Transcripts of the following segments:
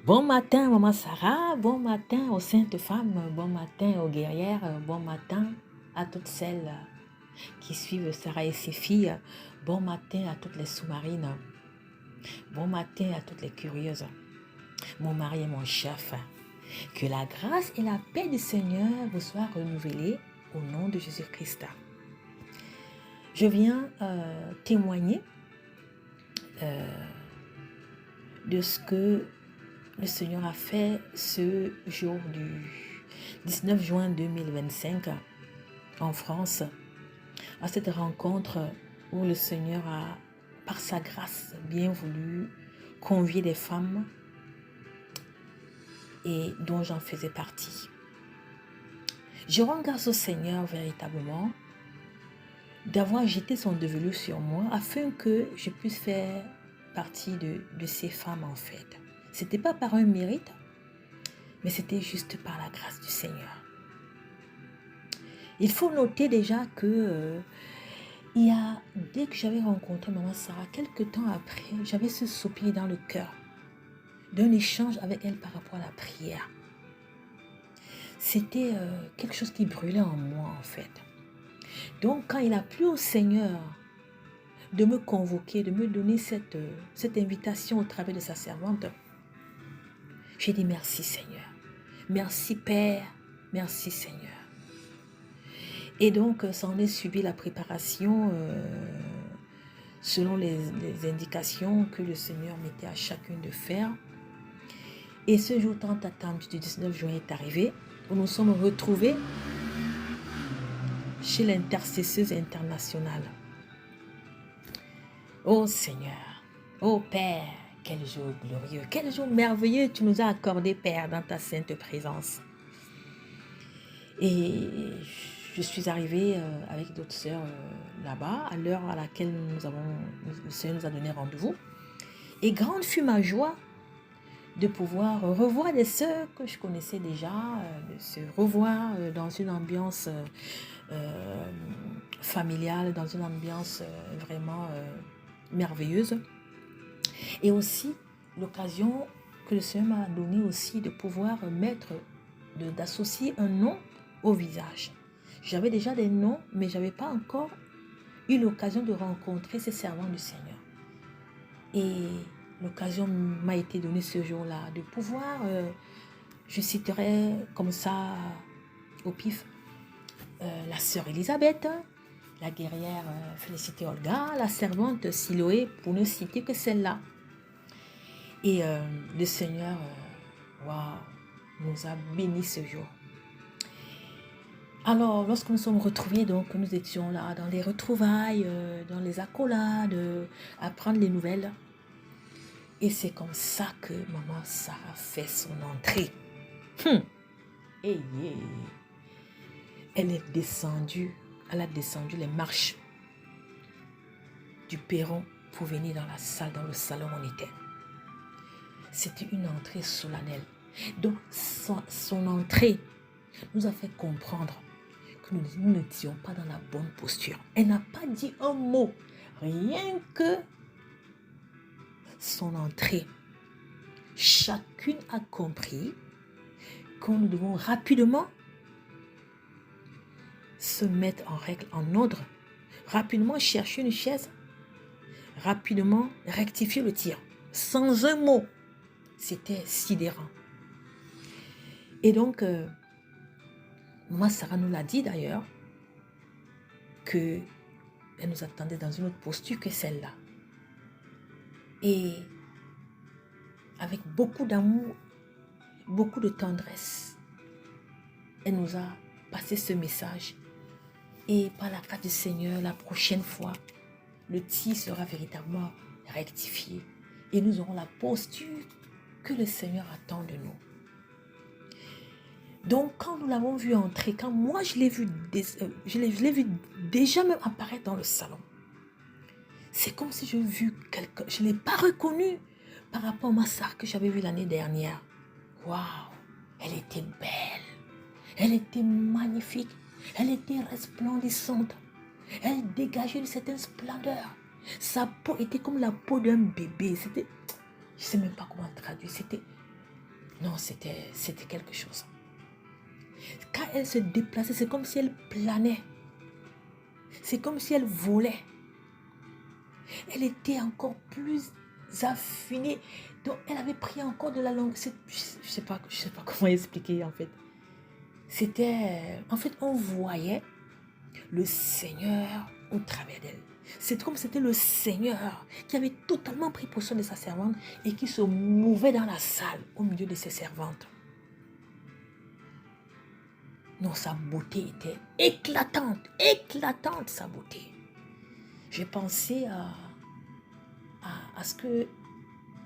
Bon matin, maman Sarah, bon matin aux saintes femmes, bon matin aux guerrières, bon matin à toutes celles qui suivent Sarah et ses filles, bon matin à toutes les sous-marines, bon matin à toutes les curieuses, mon mari et mon chef. Que la grâce et la paix du Seigneur vous soient renouvelées au nom de Jésus-Christ. Je viens témoigner de ce que le Seigneur a fait ce jour du 19 juin 2025 en France, à cette rencontre où le Seigneur a, par sa grâce, bien voulu convier des femmes et dont j'en faisais partie. Je rends grâce au Seigneur véritablement d'avoir jeté son dévolu sur moi afin que je puisse faire partie de ces femmes en fait. Ce n'était pas par un mérite, mais c'était juste par la grâce du Seigneur. Il faut noter déjà que dès que j'avais rencontré Maman Sarah, quelques temps après, j'avais ce soupir dans le cœur d'un échange avec elle par rapport à la prière. C'était quelque chose qui brûlait en moi en fait. Donc quand il a plu au Seigneur de me convoquer, de me donner cette invitation au travers de sa servante, j'ai dit merci Seigneur, merci Père, merci Seigneur. Et donc, ça en est suivi la préparation selon les indications que le Seigneur mettait à chacune de faire. Et ce jour tant attendu du 19 juin est arrivé, où nous sommes retrouvés chez l'intercesseuse internationale. Oh Seigneur, oh Père, quel jour glorieux, quel jour merveilleux tu nous as accordé, Père, dans ta sainte présence. Et je suis arrivée avec d'autres sœurs là-bas, à l'heure à laquelle le Seigneur nous a donné rendez-vous. Et grande fut ma joie de pouvoir revoir des sœurs que je connaissais déjà, de se revoir dans une ambiance familiale, dans une ambiance vraiment merveilleuse. Et aussi l'occasion que le Seigneur m'a donnée aussi de pouvoir d'associer un nom au visage. J'avais déjà des noms, mais je n'avais pas encore eu l'occasion de rencontrer ces servants du Seigneur. Et l'occasion m'a été donnée ce jour-là de pouvoir, je citerai comme ça au pif, la sœur Elisabeth, la guerrière Félicité Olga, la servante Siloé, pour ne citer que celle-là. Et le Seigneur nous a bénis ce jour. Alors, lorsque nous sommes retrouvés, donc nous étions là dans les retrouvailles, dans les accolades, à prendre les nouvelles. Et c'est comme ça que Maman Sarah fait son entrée. Et elle a descendu les marches du perron pour venir dans la salle, dans le salon où on était. C'était une entrée solennelle. Donc, son entrée nous a fait comprendre que nous n'étions pas dans la bonne posture. Elle n'a pas dit un mot, rien que son entrée. Chacune a compris que nous devons rapidement se mettre en règle, en ordre, rapidement chercher une chaise, rapidement rectifier le tir, sans un mot. C'était sidérant. Et donc, Maman Sarah nous l'a dit d'ailleurs, qu'elle nous attendait dans une autre posture que celle-là. Et avec beaucoup d'amour, beaucoup de tendresse, elle nous a passé ce message. Et par la grâce du Seigneur, la prochaine fois, le tir sera véritablement rectifié. Et nous aurons la posture que le Seigneur attend de nous. Donc, quand nous l'avons vu entrer, quand moi je l'ai vu déjà même apparaître dans le salon, c'est comme si je vu quelqu'un, je ne l'ai pas reconnu par rapport à ma sœur que j'avais vue l'année dernière. Waouh, elle était belle, elle était magnifique, elle était resplendissante, elle dégageait une certaine splendeur. Sa peau était comme la peau d'un bébé, c'était, je ne sais même pas comment traduire, c'était Non, c'était quelque chose. Quand elle se déplaçait, c'est comme si elle planait. C'est comme si elle volait. Elle était encore plus affinée. Donc, elle avait pris encore de la longue. Je sais pas comment expliquer, en fait. C'était... En fait, on voyait le Seigneur au travers d'elle. C'est comme si c'était le Seigneur qui avait totalement pris possession de sa servante et qui se mouvait dans la salle au milieu de ses servantes. Non, sa beauté était éclatante, éclatante sa beauté. J'ai pensé à ce que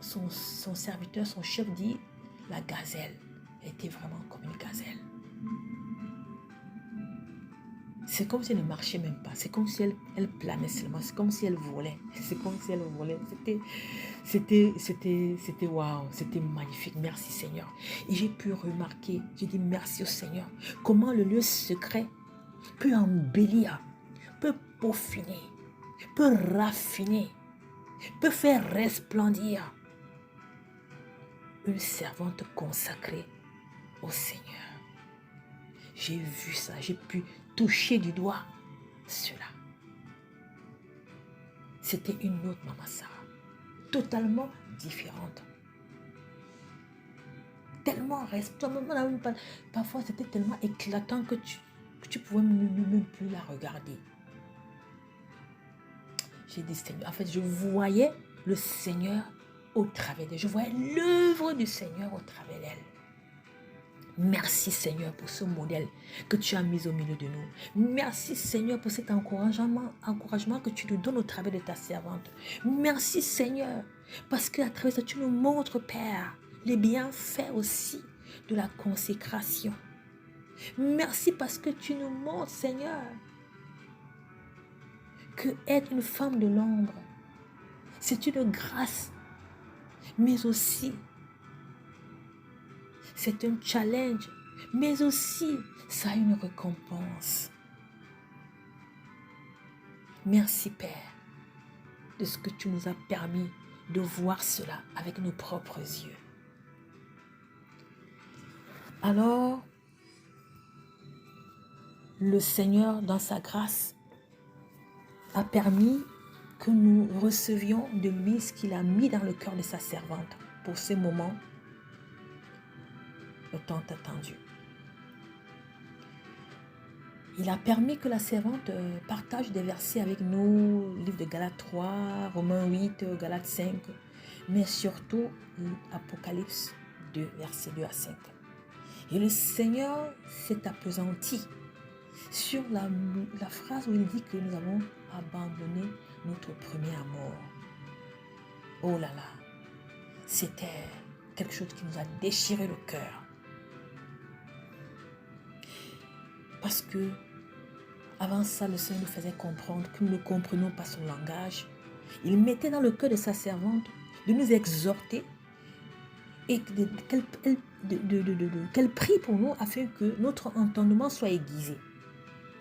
son serviteur, son chef dit, la gazelle. Elle était vraiment comme une gazelle. C'est comme si elle ne marchait même pas. C'est comme si elle planait seulement. C'est comme si elle volait. C'est comme si elle volait. C'était waouh. C'était magnifique. Merci Seigneur. Et j'ai pu remarquer, j'ai dit merci au Seigneur, comment le lieu secret peut embellir, peut peaufiner, peut raffiner, peut faire resplendir une servante consacrée au Seigneur. J'ai vu ça, j'ai pu toucher du doigt cela. C'était une autre Maman Sarah, totalement différente. Tellement resplendière, parfois c'était tellement éclatant que tu pouvais même plus la regarder. J'ai dit Seigneur, en fait je voyais le Seigneur au travers d'elle, je voyais l'œuvre du Seigneur au travers d'elle. Merci Seigneur pour ce modèle que tu as mis au milieu de nous. Merci Seigneur pour cet encouragement que tu nous donnes au travers de ta servante. Merci Seigneur parce qu'à travers ça tu nous montres Père les bienfaits aussi de la consécration. Merci parce que tu nous montres Seigneur que être une femme de l'ombre c'est une grâce mais aussi c'est un challenge, mais aussi ça a une récompense. Merci Père de ce que tu nous as permis de voir cela avec nos propres yeux. Alors, le Seigneur, dans sa grâce, a permis que nous recevions de lui ce qu'il a mis dans le cœur de sa servante pour ce moment tant attendu. Il a permis que la servante partage des versets avec nous, livre de Galates 3, Romains 8, Galates 5, mais surtout Apocalypse 2, versets 2 à 5. Et le Seigneur s'est appesanti sur la phrase où il dit que nous avons abandonné notre premier amour. Oh là là, c'était quelque chose qui nous a déchiré le cœur. Parce que avant ça, le Seigneur nous faisait comprendre que nous ne comprenions pas son langage. Il mettait dans le cœur de sa servante de nous exhorter et qu'elle prie pour nous afin que notre entendement soit aiguisé.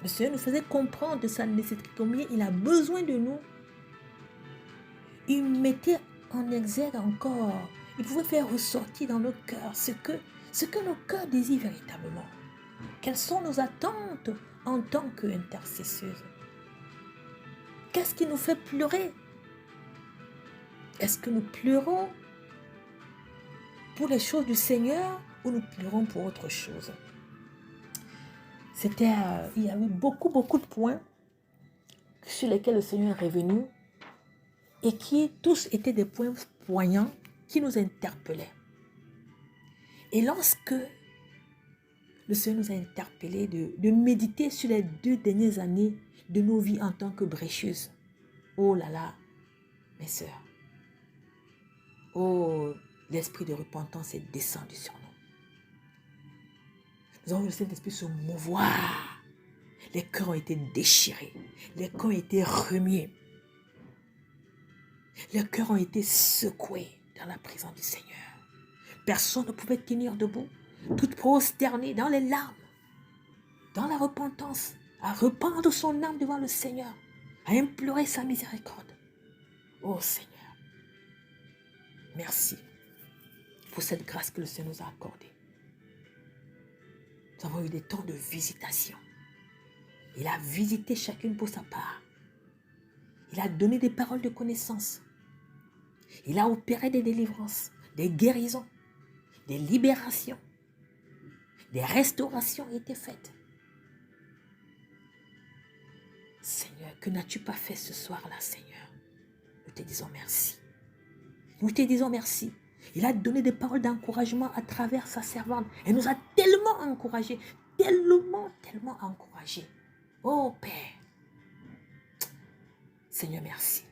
Le Seigneur nous faisait comprendre de sa nécessité, combien il a besoin de nous. Il mettait en exergue encore, il pouvait faire ressortir dans nos cœurs ce que nos cœurs désirent véritablement. Quelles sont nos attentes en tant qu'intercesseuse? Qu'est-ce qui nous fait pleurer? Est-ce que nous pleurons pour les choses du Seigneur ou nous pleurons pour autre chose? Il y avait beaucoup de points sur lesquels le Seigneur est revenu et qui tous étaient des points poignants qui nous interpellaient. Et lorsque le Seigneur nous a interpellés de méditer sur les 2 dernières années de nos vies en tant que brécheuses. Oh là là, mes sœurs. Oh, l'esprit de repentance est descendu sur nous. Nous avons laissé l'esprit se mouvoir. Les cœurs ont été déchirés. Les cœurs ont été remués. Les cœurs ont été secoués dans la présence du Seigneur. Personne ne pouvait tenir debout. Tout prosterné dans les larmes, dans la repentance, à rependre son âme devant le Seigneur, à implorer sa miséricorde. Oh Seigneur, merci. pour cette grâce que le Seigneur nous a accordée. Nous avons eu des temps de visitation. Il a visité chacune pour sa part. Il a donné des paroles de connaissance. Il a opéré des délivrances, des guérisons, des libérations, des restaurations ont été faites. Seigneur, que n'as-tu pas fait ce soir-là, Seigneur? Nous te disons merci. Nous te disons merci. Il a donné des paroles d'encouragement à travers sa servante. Elle nous a tellement encouragés, tellement encouragés. Oh Père, Seigneur, merci.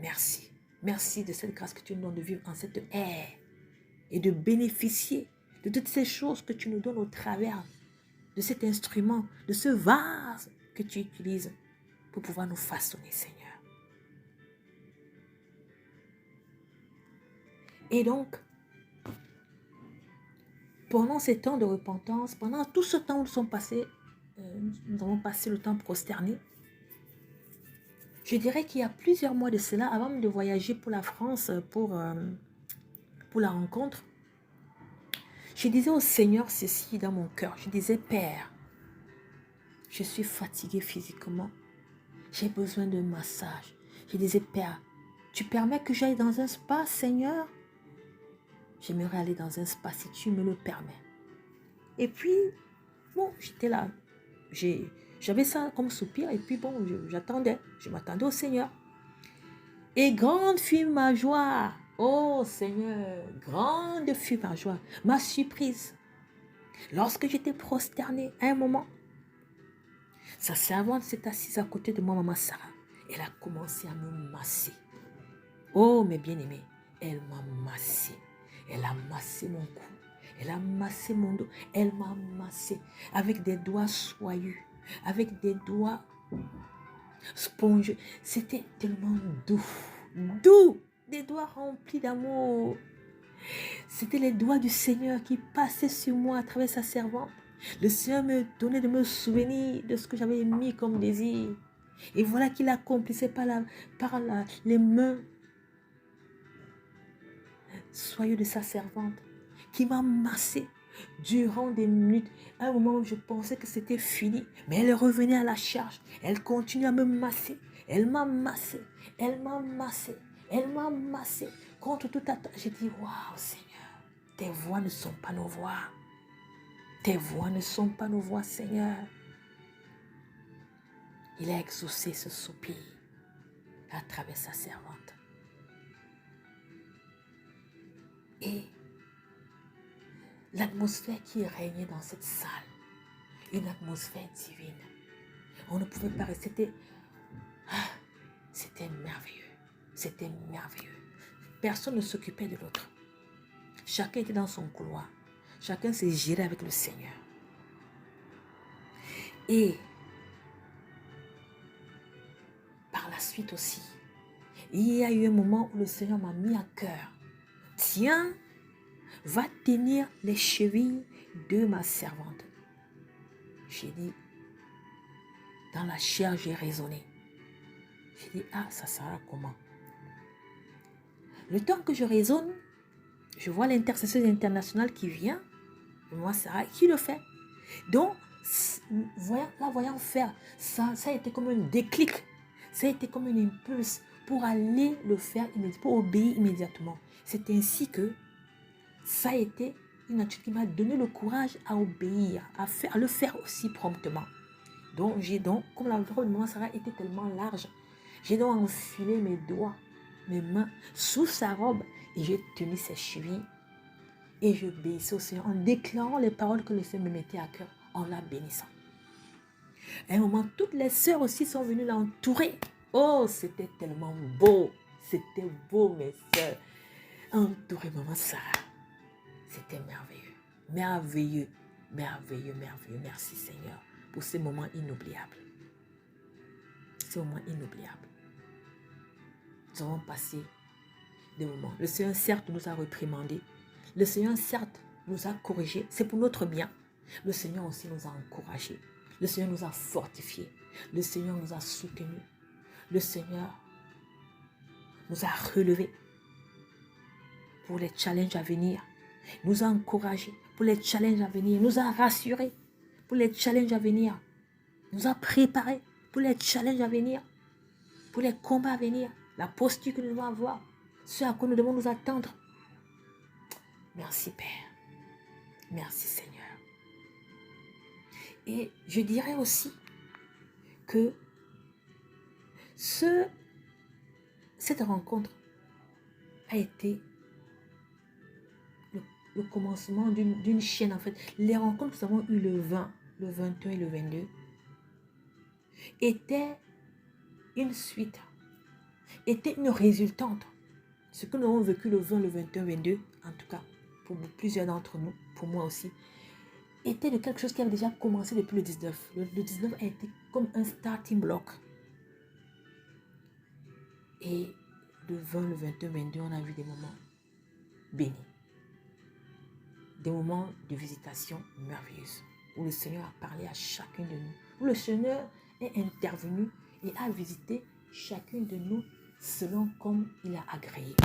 Merci. Merci de cette grâce que tu nous donnes de vivre en cette ère et de bénéficier de toutes ces choses que tu nous donnes au travers de cet instrument, de ce vase que tu utilises pour pouvoir nous façonner, Seigneur. Et donc, pendant ces temps de repentance, pendant tout ce temps où nous avons passé le temps prosterné, je dirais qu'il y a plusieurs mois de cela, avant de voyager pour la France, pour la rencontre, je disais au Seigneur ceci dans mon cœur. Je disais, Père, je suis fatiguée physiquement. J'ai besoin de massage. Je disais, Père, tu permets que j'aille dans un spa, Seigneur? J'aimerais aller dans un spa si tu me le permets. Et puis, bon, j'étais là. J'avais ça comme soupir et puis bon, j'attendais. Je m'attendais au Seigneur. Et grande fut ma joie. Oh Seigneur, grande fut ma joie, ma surprise. Lorsque j'étais prosternée à un moment, sa servante s'est assise à côté de moi, Maman Sarah. Elle a commencé à me masser. Oh mes bien-aimés, elle m'a massé. Elle a massé mon cou. Elle a massé mon dos. Elle m'a massé avec des doigts soyeux, avec des doigts spongieux. C'était tellement doux. Doux. Des doigts remplis d'amour. C'était les doigts du Seigneur qui passaient sur moi à travers sa servante. Le Seigneur me donnait de me souvenir de ce que j'avais mis comme désir. Et voilà qu'il accomplissait par les mains soyeux de sa servante, qui m'a massé durant des minutes. À un moment où je pensais que c'était fini, mais elle revenait à la charge. Elle continue à me masser. Elle m'a massé. Elle m'a massé. Elle m'a massé. Contre toute attente, j'ai dit, waouh Seigneur, tes voix ne sont pas nos voix. Tes voix ne sont pas nos voix, Seigneur. Il a exaucé ce soupir à travers sa servante. Et l'atmosphère qui régnait dans cette salle, une atmosphère divine. On ne pouvait pas rester. C'était merveilleux. C'était merveilleux. Personne ne s'occupait de l'autre. Chacun était dans son couloir. Chacun s'est géré avec le Seigneur. Et par la suite aussi, il y a eu un moment où le Seigneur m'a mis à cœur. Tiens, va tenir les chevilles de ma servante. J'ai dit, dans la chair, j'ai raisonné. J'ai dit, ça sera comment? Le temps que je raisonne, je vois l'intercesseuse internationale qui vient. Moi, Sarah, qui le fait. Donc, voyant faire, ça a été comme un déclic. Ça a été comme une impulse pour aller le faire, pour obéir immédiatement. C'est ainsi que ça a été une attitude qui m'a donné le courage à obéir, à le faire aussi promptement. Donc, comme la robe de Maman Sarah était tellement large, j'ai donc enfilé mes doigts, mes mains sous sa robe et j'ai tenu ses chevilles. Et je bénissais au Seigneur en déclarant les paroles que le Seigneur me mettait à cœur, en la bénissant. À un moment, toutes les sœurs aussi sont venues l'entourer. Oh, c'était tellement beau. C'était beau, mes sœurs. Entourer Maman Sarah. C'était merveilleux. Merveilleux. Merveilleux, merveilleux. Merci Seigneur pour ces moments inoubliables. Ces moments inoubliables. Nous avons passé des moments. Le Seigneur, certes, nous a réprimandés. Le Seigneur, certes, nous a corrigés. C'est pour notre bien. Le Seigneur aussi nous a encouragés. Le Seigneur nous a fortifiés. Le Seigneur nous a soutenus. Le Seigneur nous a relevés. pour les challenges à venir, nous a encouragés pour les challenges à venir, nous a rassurés pour les challenges à venir, nous a préparés pour les challenges à venir, pour les combats à venir, la posture que nous devons avoir, ce à quoi nous devons nous attendre. Merci Père, merci Seigneur. Et je dirais aussi que cette rencontre a été le commencement d'une chaîne en fait. Les rencontres que nous avons eues le 20, le 21 et le 22 étaient une suite, étaient une résultante. Ce que nous avons vécu le 20, le 21, le 22, en tout cas pour plusieurs d'entre nous, pour moi aussi, était de quelque chose qui avait déjà commencé depuis le 19. Le 19 a été comme un starting block. Et le 20, le 21, le 22, on a vu des moments bénis. Des moments de visitation merveilleuse. Où le Seigneur a parlé à chacun de nous. Où le Seigneur est intervenu et a visité chacun de nous selon comme il a agréé.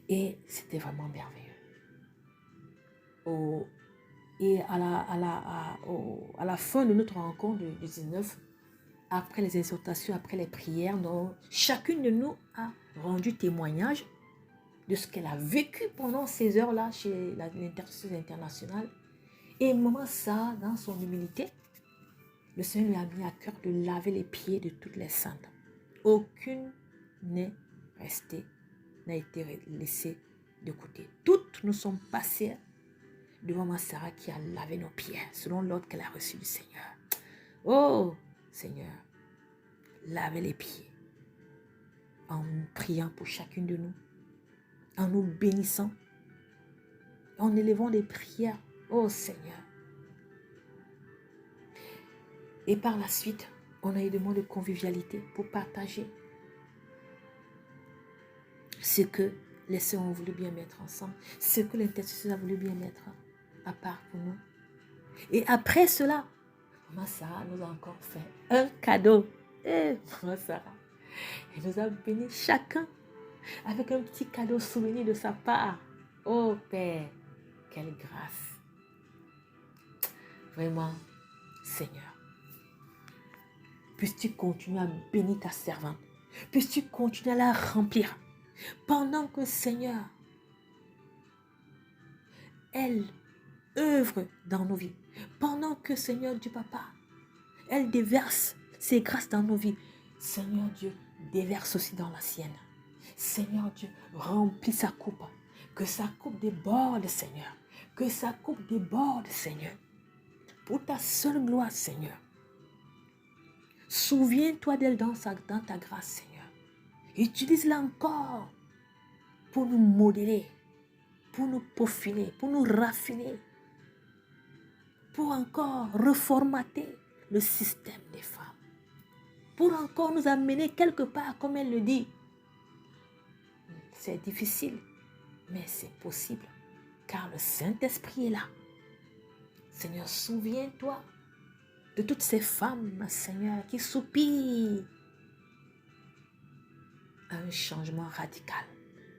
Et c'était vraiment merveilleux. Et à la fin de notre rencontre du 19, après les exhortations, après les prières, chacune de nous a rendu témoignage de ce qu'elle a vécu pendant ces heures-là chez l'intercession internationale. Et Maman Sarah, dans son humilité, le Seigneur lui a mis à cœur de laver les pieds de toutes les saintes. Aucune n'est restée, n'a été laissée de côté. Toutes nous sommes passées devant Maman Sarah qui a lavé nos pieds selon l'ordre qu'elle a reçu du Seigneur. Oh Seigneur, lavez les pieds en priant pour chacune de nous, en nous bénissant, en élevant des prières. Oh Seigneur. Et par la suite, on a eu des moments de convivialité pour partager ce que les sœurs ont voulu bien mettre ensemble, ce que l'intercession a voulu bien mettre à part pour nous. Et après cela, Maman Sarah nous a encore fait un cadeau. Maman Sarah, elle nous a bénis chacun avec un petit cadeau souvenir de sa part. Oh Père, quelle grâce. Vraiment, Seigneur, puisses-tu continuer à bénir ta servante. Puisses-tu continuer à la remplir. Pendant que, Seigneur, elle œuvre dans nos vies. Pendant que, Seigneur Dieu Papa, elle déverse ses grâces dans nos vies. Seigneur Dieu, déverse aussi dans la sienne. Seigneur Dieu, remplis sa coupe. Que sa coupe déborde, Seigneur. Que sa coupe déborde, Seigneur. Pour ta seule gloire, Seigneur. Souviens-toi d'elle dans ta grâce, Seigneur. Utilise-la encore pour nous modeler, pour nous peaufiner, pour nous raffiner, pour encore reformater le système des femmes, pour encore nous amener quelque part, comme elle le dit. C'est difficile, mais c'est possible, car le Saint-Esprit est là. Seigneur, souviens-toi de toutes ces femmes, Seigneur, qui soupirent à un changement radical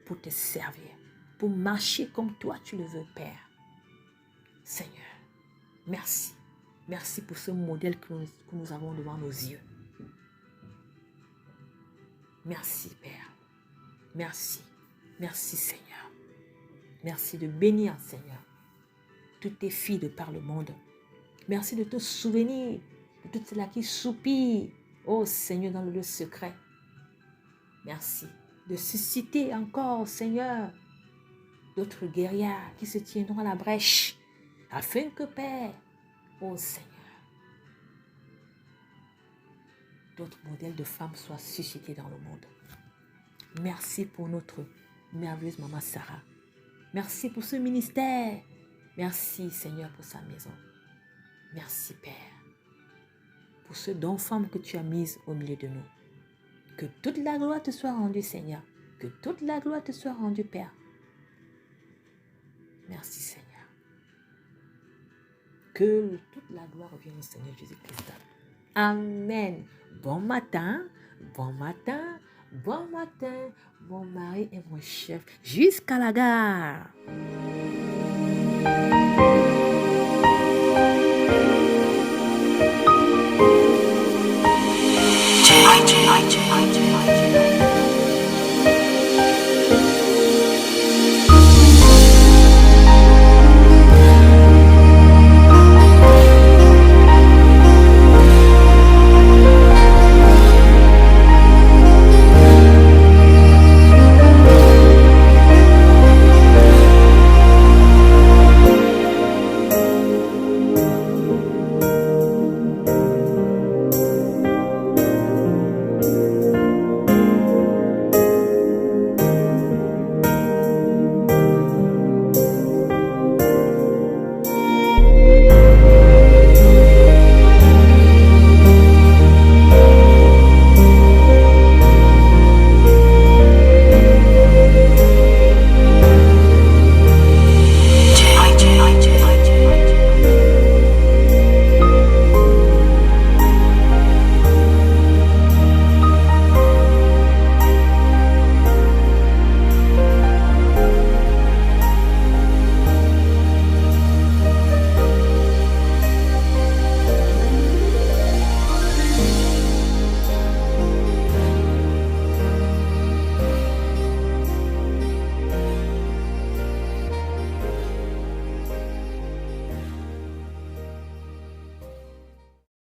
pour te servir, pour marcher comme toi tu le veux, Père. Seigneur, merci. Merci pour ce modèle que nous avons devant nos yeux. Merci, Père. Merci. Merci, Seigneur. Merci de bénir, Seigneur, toutes tes filles de par le monde. Merci de te souvenir de toutes celles qui soupirent, oh Seigneur, dans le lieu secret. Merci de susciter encore, Seigneur, d'autres guerrières qui se tiendront à la brèche, afin que, Père, oh Seigneur, d'autres modèles de femmes soient suscités dans le monde. Merci pour notre merveilleuse Maman Sarah. Merci pour ce ministère. Merci, Seigneur, pour sa maison. Merci, Père, pour ce don femme que tu as mise au milieu de nous. Que toute la gloire te soit rendue, Seigneur. Que toute la gloire te soit rendue, Père. Merci, Seigneur. Que toute la gloire revienne au Seigneur Jésus-Christ. Amen. Bon matin, Bon matin, mon mari et mon chef, jusqu'à la gare.